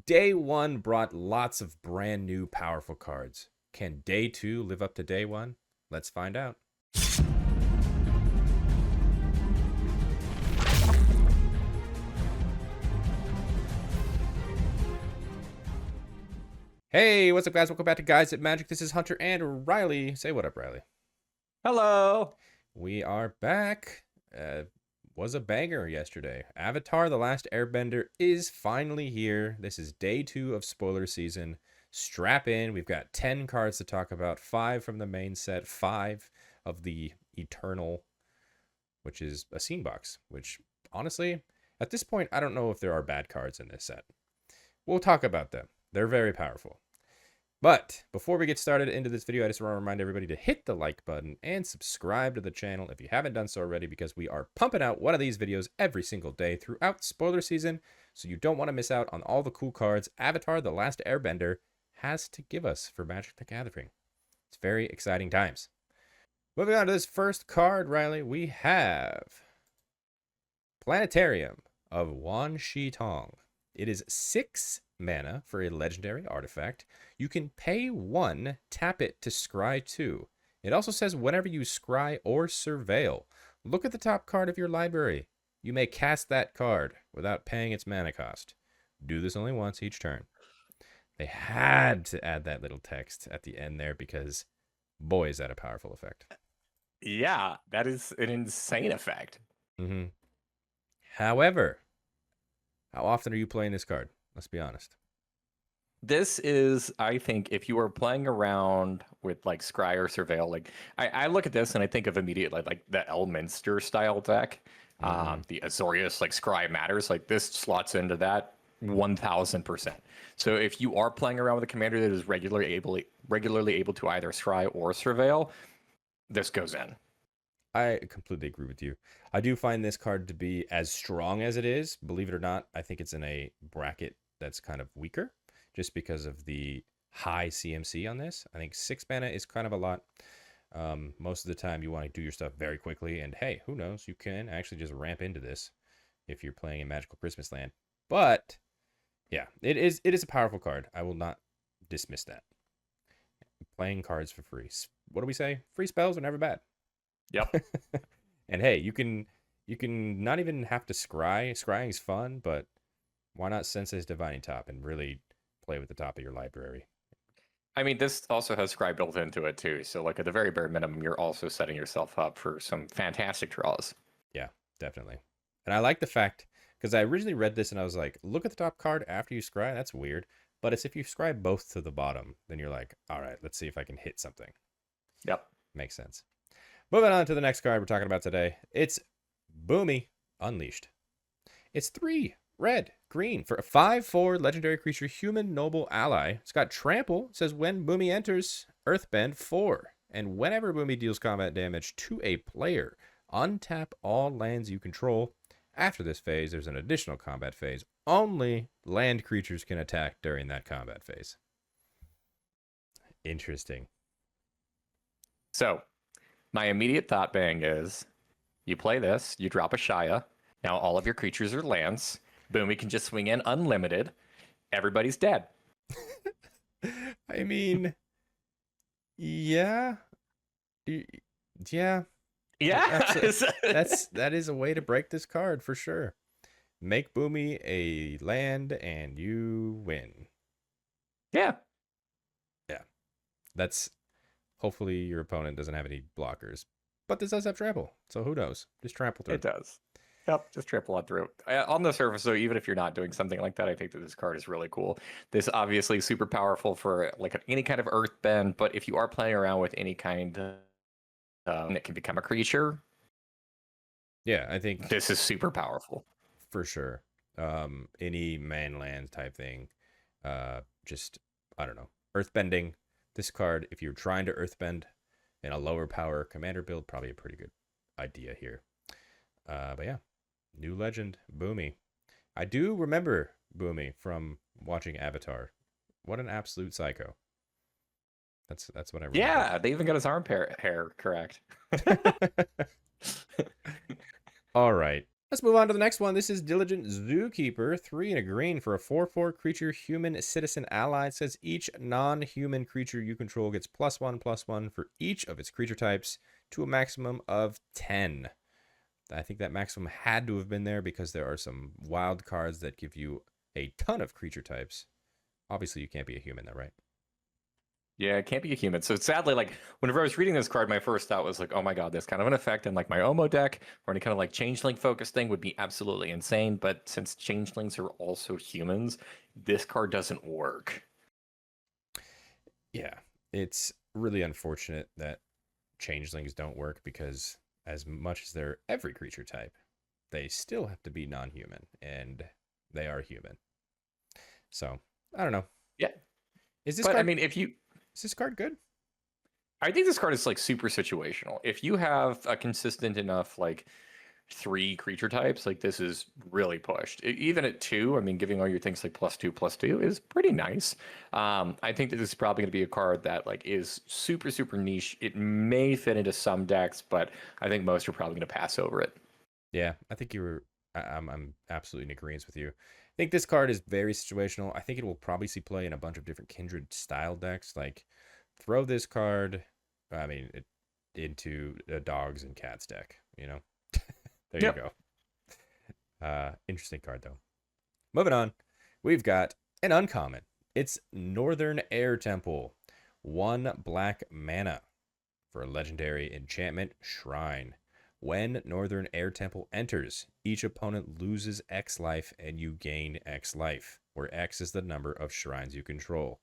Day 1 brought lots of brand new powerful cards. Can Day 2 live up to Day 1? Let's find out. Hey, what's up, guys? Welcome back to Guys at Magic. This is Hunter and Riley. Say what up, Riley. Hello. We are back. Was a banger yesterday. Avatar: The Last Airbender is finally here. This is Day 2 of spoiler season. Strap in. We've got 10 cards to talk about. 5 from the main set. 5 of the Eternal, which is a scene box. Which, honestly, at this point, I don't know if there are bad cards in this set. We'll talk about them. They're very powerful. But before we get started into this video, I just want to remind everybody to hit the like button and subscribe to the channel if you haven't done so already, because we are pumping out one of these videos every single day throughout spoiler season, so you don't want to miss out on all the cool cards Avatar: The Last Airbender has to give us for Magic the Gathering. It's very exciting times. Moving on to this first card, Riley, we have Planetarium of Wan Shi Tong. It is 6 mana for a legendary artifact. You can pay 1, tap it to scry 2. It also says whenever you scry or surveil, look at the top card of your library. You may cast that card without paying its mana cost. Do this only once each turn. They had to add that little text at the end there because, boy, is that a powerful effect. Yeah, that is an insane effect. Mm-hmm. However, how often are you playing this card? Let's be honest. This is, I think, if you are playing around with like Scry or Surveil, like I look at this and I think of immediately like the Elminster style deck, the Azorius like Scry Matters. Like this slots into that 1000%. So if you are playing around with a commander that is regularly able to either Scry or Surveil, this goes in. I completely agree with you. I do find this card to be as strong as it is. Believe it or not, I think it's in a bracket that's kind of weaker just because of the high CMC on this. I think 6 mana is kind of a lot. Most of the time you want to do your stuff very quickly, and hey, who knows, you can actually just ramp into this if you're playing in Magical Christmas Land. But yeah, it is a powerful card. I will not dismiss that. Playing cards for free. What do we say? Free spells are never bad. Yep. And hey, you can not even have to scry. Scrying's fun, but why not Sensei's Divining Top and really play with the top of your library? I mean, this also has Scry built into it too. So, like at the very bare minimum, you're also setting yourself up for some fantastic draws. Yeah, definitely. And I like the fact, because I originally read this and I was like, look at the top card after you scry. That's weird. But it's if you scry both to the bottom, then you're like, all right, let's see if I can hit something. Yep. Makes sense. Moving on to the next card we're talking about today. It's Bumi Unleashed. It's 3 red, green for a 5/4 legendary creature, human noble ally. It's got trample. It says when Bumi enters, Earthbend 4. And whenever Bumi deals combat damage to a player, untap all lands you control. After this phase, there's an additional combat phase. Only land creatures can attack during that combat phase. Interesting. So, my immediate thought bang is you play this, you drop a Shia. Now all of your creatures are lands. Boom, we can just swing in unlimited. Everybody's dead. I mean, yeah. Yeah. Yeah. That is a way to break this card for sure. Make Bumi a land and you win. Yeah. Yeah. That's hopefully your opponent doesn't have any blockers. But this does have trample, so who knows? Just trample through. It does. Yep, just trample on through. On the surface, though, even if you're not doing something like that, I think that this card is really cool. This obviously super powerful for like any kind of Earthbend, but if you are playing around with any kind that can become a creature, Yeah, I think this is super powerful. for sure. Any man land type thing. Just, I don't know. Earthbending. This card, if you're trying to Earthbend in a lower power commander build, probably a pretty good idea here. But yeah, new legend, Bumi. I do remember Bumi from watching Avatar. What an absolute psycho. That's what I remember. Yeah, they even got his hair correct. All right. Let's move on to the next one. This is Diligent Zookeeper, 3 and a green for a 4/4 creature human citizen ally. It says each non-human creature you control gets +1/+1 for each of its creature types to a maximum of 10. I think that maximum had to have been there because there are some wild cards that give you a ton of creature types. Obviously, you can't be a human, though, right? Yeah, it can't be a human. So sadly, like whenever I was reading this card, my first thought was like, oh my god, this kind of an effect in like my Omo deck or any kind of like changeling focus thing would be absolutely insane. But since changelings are also humans, this card doesn't work. Yeah, it's really unfortunate that changelings don't work because as much as they're every creature type, they still have to be non-human, and they are human. So I don't know. Yeah. Is this But I card mean, if you is this card good? I think this card is like super situational. If you have a consistent enough like three creature types, like this is really pushed. Even at two, I mean, giving all your things like +2/+2 is pretty nice. I think that this is probably going to be a card that like is super super niche. It may fit into some decks, but I think most are probably going to pass over it. Yeah, I think you were. I'm absolutely in agreement with you. I think this card is very situational. I think it will probably see play in a bunch of different kindred style decks. Like, throw this card, I mean, into a dogs and cats deck. There you Yep. go. Interesting card though. Moving on, we've got an uncommon. It's Northern Air Temple, 1 black mana for a legendary enchantment shrine. When Northern Air Temple enters, each opponent loses X life and you gain X life, where X is the number of shrines you control.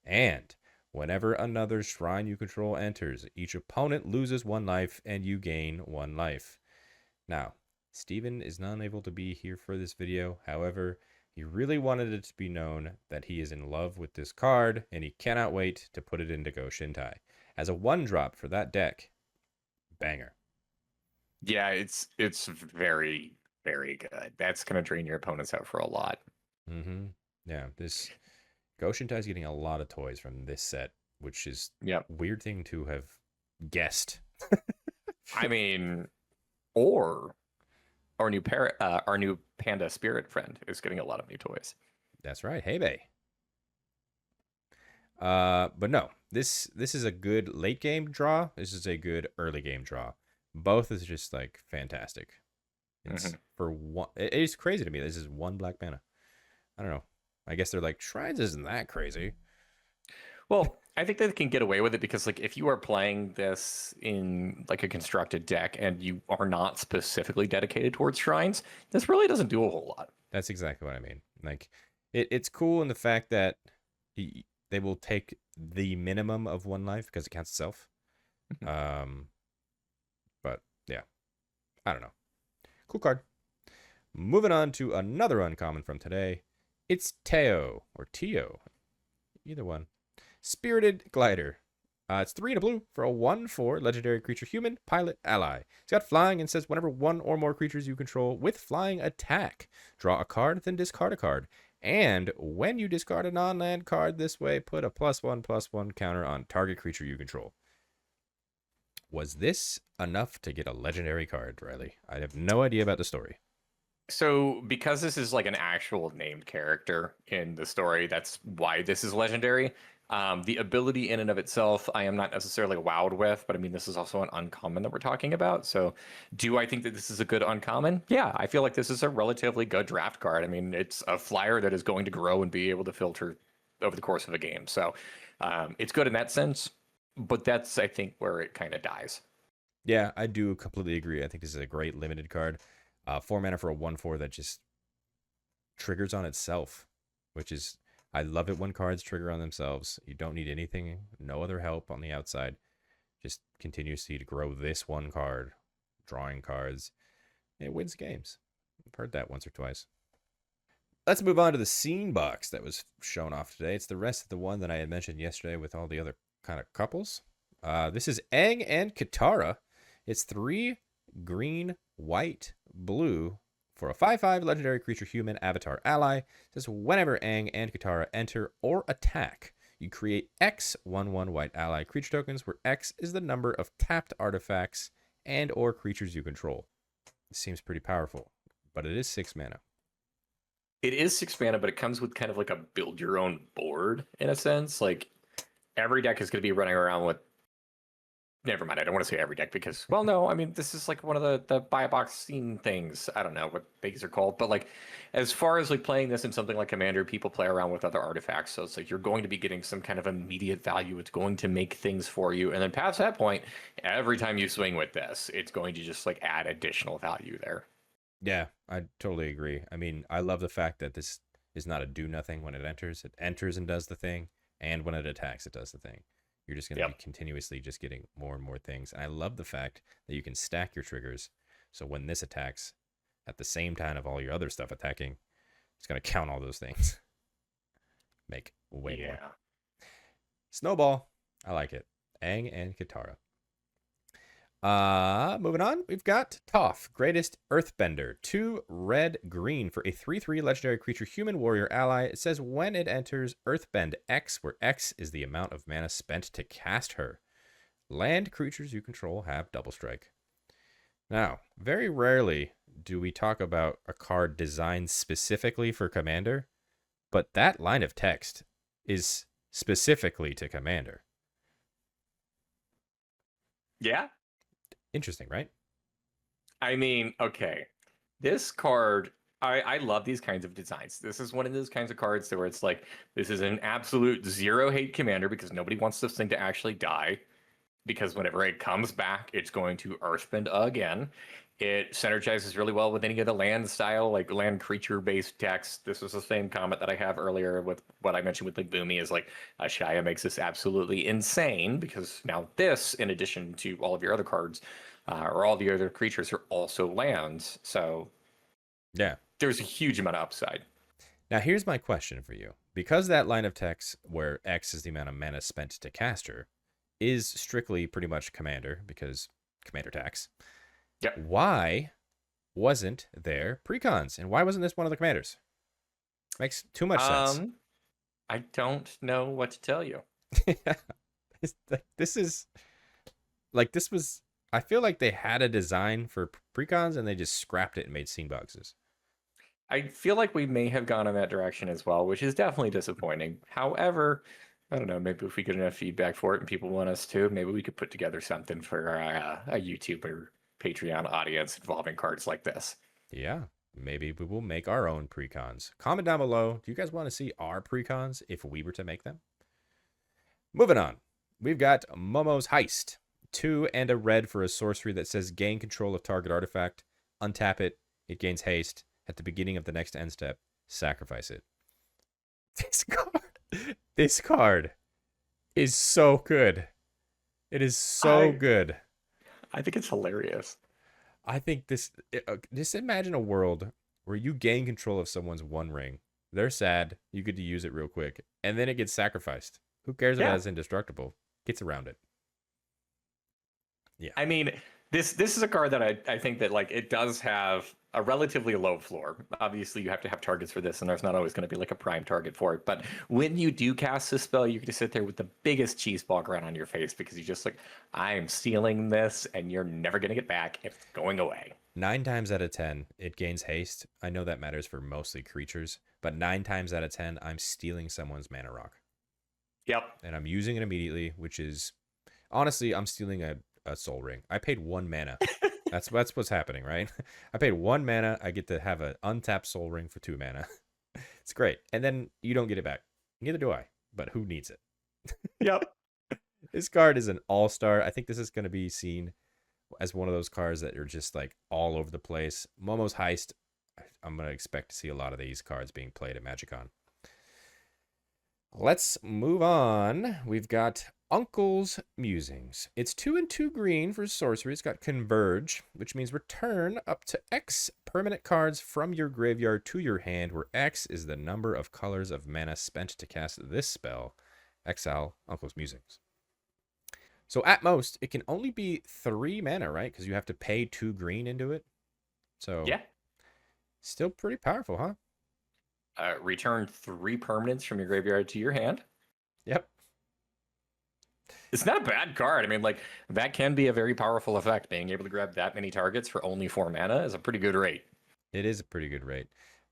And whenever another shrine you control enters, each opponent loses 1 life and you gain 1 life. Now, Steven is not able to be here for this video. However, he really wanted it to be known that he is in love with this card and he cannot wait to put it into Go Shintai. As a 1-drop for that deck, banger. Yeah, it's very very good. That's going to drain your opponents out for a lot. Mm-hmm. Yeah, this Go Shintai is getting a lot of toys from this set, which is Yep. a weird thing to have guessed. I mean, or our new parrot, our new panda spirit friend is getting a lot of new toys. That's right. Hey, Bay. But no, this is a good late game draw. This is a good early game draw. Both is just like fantastic. It's Hmm. for one. It's crazy to me. This is 1 black mana. I don't know. I guess they're like shrines isn't that crazy. Well, I think they can get away with it because, like, if you are playing this in like a constructed deck and you are not specifically dedicated towards shrines, this really doesn't do a whole lot. That's exactly what I mean. Like, it's cool in the fact that they will take the minimum of 1 life because it counts itself. Um, but yeah, I don't know. Cool card. Moving on to another uncommon from today. It's Teo or Tio, either one. Spirited Glider. It's 3 and a blue for a 1/4 legendary creature human pilot ally. It's got flying and says whenever one or more creatures you control with flying attack, draw a card, then discard a card. And when you discard a non-land card this way, put a +1/+1 counter on target creature you control. Was this enough to get a legendary card, Riley? I have no idea about the story. So, because this is like an actual named character in the story, that's why this is legendary. The ability in and of itself, I am not necessarily wowed with, but I mean, this is also an uncommon that we're talking about. So, do I think that this is a good uncommon? Yeah, I feel like this is a relatively good draft card. I mean, it's a flyer that is going to grow and be able to filter over the course of a game. So, it's good in that sense, but that's, I think, where it kind of dies. Yeah, I do completely agree. I think this is a great limited card. 4 mana for a 1/4 that just triggers on itself, which is I love it when cards trigger on themselves. You don't need anything, no other help on the outside. Just continuously to grow this one card, drawing cards. It wins games. I've heard that once or twice. Let's move on to the scene box that was shown off today. It's the rest of the one that I had mentioned yesterday with all the other kind of couples. This is Aang and Katara. It's 3 green, white, blue for a 5/5 legendary creature human avatar ally. It says whenever Aang and Katara enter or attack, you create X 1/1 white ally creature tokens, where X is the number of tapped artifacts and or creatures you control. This seems pretty powerful. but it is 6 mana. It is 6 mana, but it comes with kind of like a build your own board in a sense. Like every deck is going to be running around with. Never mind. I don't want to say every deck because, well, no. I mean, this is like one of the buy a box scene things. I don't know what things are called, but like, as far as like playing this in something like Commander, people play around with other artifacts, so it's like you're going to be getting some kind of immediate value. It's going to make things for you, and then past that point, every time you swing with this, it's going to just like add additional value there. Yeah, I totally agree. I mean, I love the fact that this is not a do nothing when it enters. It enters and does the thing, and when it attacks, it does the thing. You're just going to be Yep. continuously just getting more and more things. And I love the fact that you can stack your triggers. So when this attacks, at the same time of all your other stuff attacking, it's going to count all those things. Make way more. Snowball. I like it. Aang and Katara. Moving on, we've got Toph, greatest Earthbender. 2 red green for a 3/3 legendary creature human warrior ally. It says when it enters Earthbend X, where X is the amount of mana spent to cast her. Land creatures you control have double strike. Now, very rarely do we talk about a card designed specifically for Commander, but that line of text is specifically to Commander. Yeah. Interesting, right? I mean, okay. This card, I love these kinds of designs. This is one of those kinds of cards where it's like, this is an absolute zero hate commander because nobody wants this thing to actually die. Because whenever it comes back, it's going to Earthbend again. It synergizes really well with any of the land style, like land creature based decks. This was the same comment that I have earlier with what I mentioned with like Bumi is like Ashaya makes this absolutely insane because now this, in addition to all of your other cards, or all the other creatures, are also lands. So Yeah. there's a huge amount of upside. Now, here's my question for you. Because that line of text where X is the amount of mana spent to cast her is strictly pretty much Commander, because Commander tax, Yep. why wasn't there precons? And why wasn't this one of the commanders? Makes too much sense. I don't know what to tell you. This is like, this was, I feel like they had a design for precons and they just scrapped it and made scene boxes. I feel like we may have gone in that direction as well, which is definitely disappointing. However, I don't know, maybe if we get enough feedback for it and people want us to, maybe we could put together something for a YouTube or Patreon audience involving cards like this. Yeah, maybe we will make our own precons. Comment down below. Do you guys want to see our precons if we were to make them? Moving on. We've got Momo's Heist. 2 and a red for a sorcery that says gain control of target artifact. Untap it. It gains haste. At the beginning of the next end step, sacrifice it. This card is so good. It is so good. I think it's hilarious. I think just imagine a world where you gain control of someone's One Ring. They're sad. You get to use it real quick. And then it gets sacrificed. Who cares if it's indestructible? Gets around it. Yeah. I mean, this is a card that I think that like it does have a relatively low floor. Obviously, you have to have targets for this, and there's not always going to be like a prime target for it. But when you do cast this spell, you can just sit there with the biggest cheese ball grin on your face because you just like, I am stealing this, and you're never going to get back. It's going away. 9 times out of 10, it gains haste. I know that matters for mostly creatures, but 9 times out of 10, I'm stealing someone's mana rock. Yep. And I'm using it immediately, which is, honestly, I'm stealing a soul ring. I paid 1 mana. That's what's happening, right? I paid 1 mana. I get to have an untapped soul ring for 2 mana. It's great. And then you don't get it back. Neither do I. But who needs it? Yep. This card is an all-star. I think this is going to be seen as one of those cards that are just like all over the place. Momo's Heist. I'm going to expect to see a lot of these cards being played at MagicCon. Let's move on. We've got Uncle's Musings. It's 2 and 2 green for sorcery. It's got Converge, which means return up to X permanent cards from your graveyard to your hand, where X is the number of colors of mana spent to cast this spell. Exile Uncle's Musings. So at most, it can only be 3 mana, right? Because you have to pay 2 green into it. So yeah, still pretty powerful, huh? Return 3 permanents from your graveyard to your hand. Yep. It's not a bad card. I mean, like, that can be a very powerful effect. Being able to grab that many targets for only 4 mana is a pretty good rate. It is a pretty good rate.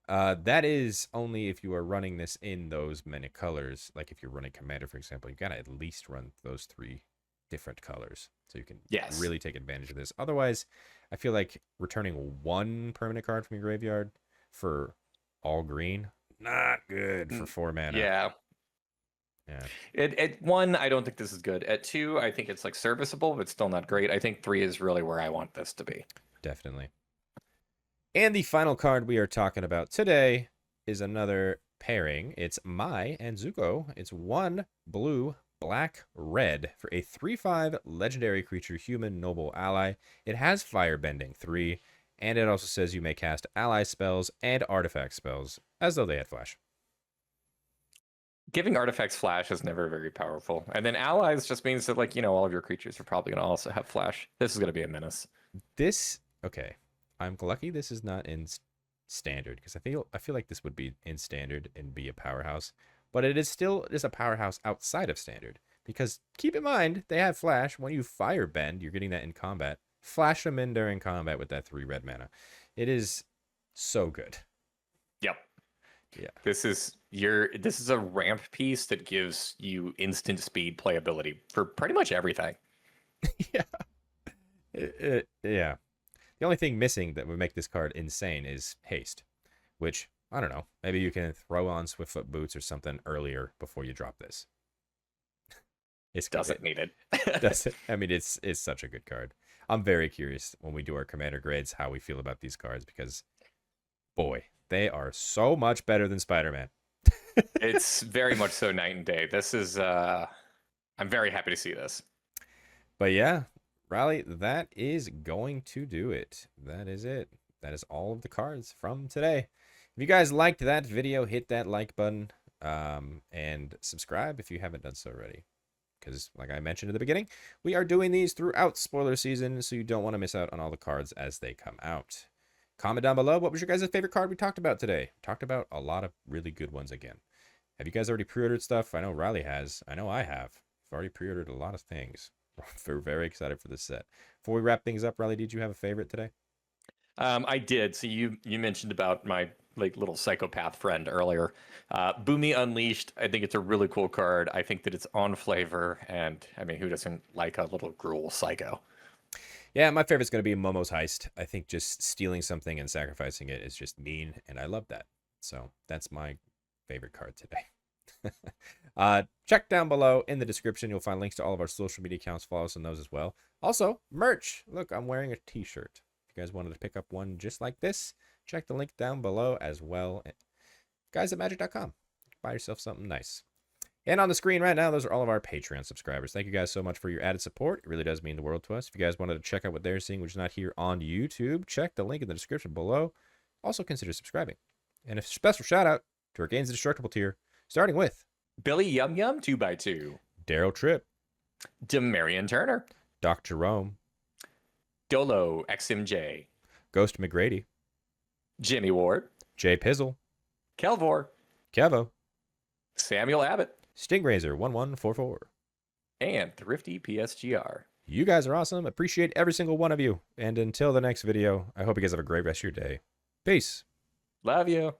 That is only if you are running this in those many colors. Like if you're running Commander, for example, you gotta at least run those 3 different colors so you can Yes. really take advantage of this. Otherwise, I feel like returning 1 permanent card from your graveyard for all green, not good for 4 mana. Yeah. Yeah, At one, I don't think this is good. At two, I think it's like serviceable, but still not great. I think three is really where I want this to be. definitely. And the final card we are talking about today is another pairing. It's Mai and Zuko. It's 1 blue, black, red for a 3/5 legendary creature, human noble ally. It has firebending 3, and it also says you may cast ally spells and artifact spells as though they had flash. Giving artifacts flash is never very powerful. And then allies just means that, like, all of your creatures are probably going to also have flash. This is going to be a menace. Okay. I'm lucky this is not in standard because I feel like this would be in standard and be a powerhouse, but it is still a powerhouse outside of standard because keep in mind they have flash. When you firebend, you're getting that in combat. Flash them in during combat with that 3 red mana. It is so good. Yep. Yeah. This is a ramp piece that gives you instant speed playability for pretty much everything. Yeah. Yeah. The only thing missing that would make this card insane is haste, which I don't know. Maybe you can throw on Swiftfoot Boots or something earlier before you drop this. It doesn't need it. Does it? I mean, it's such a good card. I'm very curious when we do our commander grades how we feel about these cards because, boy, they are so much better than Spider-Man. It's very much so night and day. This is I'm very happy to see this. But yeah, Riley, that is going to do it. That is it. That is all of the cards from today. If you guys liked that video, hit that like button and subscribe if you haven't done so already. Because, like I mentioned at the beginning, we are doing these throughout spoiler season, so you don't want to miss out on all the cards as they come out. Comment down below, what was your guys' favorite card we talked about today? Talked about a lot of really good ones again. Have you guys already pre-ordered stuff? I know Riley has. I know I have. I've already pre-ordered a lot of things. We're very excited for this set. Before we wrap things up, Riley, did you have a favorite today? I did. So you mentioned about my little psychopath friend earlier. Bumi Unleashed. I think it's a really cool card. I think that it's on flavor, and I mean, who doesn't like a little gruel psycho? Yeah, my favorite's going to be Momo's Heist. I think just stealing something and sacrificing it is just mean, and I love that. So that's my favorite card today. Check down below in the description. You'll find links to all of our social media accounts. Follow us on those as well. Also, merch. Look, I'm wearing a t-shirt. If you guys wanted to pick up one just like this, check the link down below as well. Guys at magic.com. Buy yourself something nice. And on the screen right now, those are all of our Patreon subscribers. Thank you guys so much for your added support. It really does mean the world to us. If you guys wanted to check out what they're seeing, which is not here on YouTube, check the link in the description below. Also consider subscribing. And a special shout out to our Gains Indestructible tier, starting with Billy Yum Yum 2x2, Daryl Tripp, Demarion Turner, Doc Jerome, Dolo XMJ, Ghost McGrady, Jimmy Ward, Jay Pizzle, Kelvor, Kevo, Samuel Abbott, Stingraiser 1144. and Thrifty PSGR. You guys are awesome. Appreciate every single one of you. And until the next video, I hope you guys have a great rest of your day. Peace. Love you.